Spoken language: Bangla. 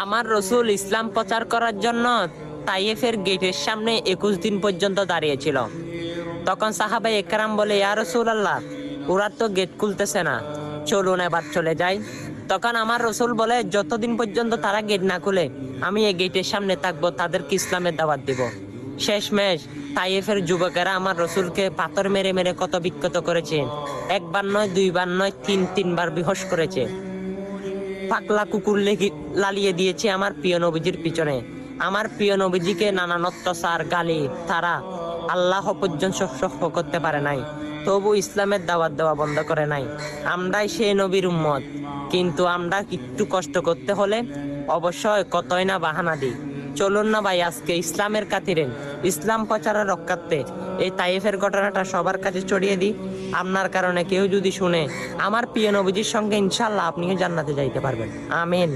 আমার রসুল ইসলাম প্রচার করার জন্য তাইফের গেটের সামনে 21 দিন পর্যন্ত দাঁড়িয়েছিল। তখন সাহাবায়ে একরাম বলে, ইয়া রাসূলুল্লাহ, ওরা তো গেট খুলতেছে না, চলুন এবার চলে যাই। তখন আমার রসুল বলে, যতদিন পর্যন্ত তারা গেট না খুলে আমি এই গেটের সামনে থাকবো, তাদেরকে ইসলামের দাওয়াত দিব। শেষমেশ তাইফের যুবকেরা আমার রসুলকে পাথর মেরে মেরে কত বিক্ষত করেছে। একবার নয়, দুইবার নয়, তিনবার বেহুশ করেছে। পাগলা কুকুর লালিয়ে দিয়েছে আমার প্রিয় নবীজির পিছনে। আমার প্রিয় নবীজিকে নানান অত্যাচার, গালি তারা আল্লাহ পর্যন্ত সহ্য করতে পারে নাই, তবু ইসলামের দাওয়াত দেওয়া বন্ধ করে নাই। আমরাই সেই নবীর উম্মত, কিন্তু আমরা একটু কষ্ট করতে হলে অবশ্যই কতই না বাহানা দিই। চলুন না ভাই, আজকে ইসলামের খাতিরে, ইসলাম প্রচারের রক্ষার্থে এই তাইফের ঘটনাটা সবার কাছে ছড়িয়ে দিই। আপনার কারণে কেউ যদি শুনে, আমার প্রিয় নবীজির সঙ্গে ইনশাআল্লাহ আপনিও জান্নাতে যাইতে পারবেন। আমিন।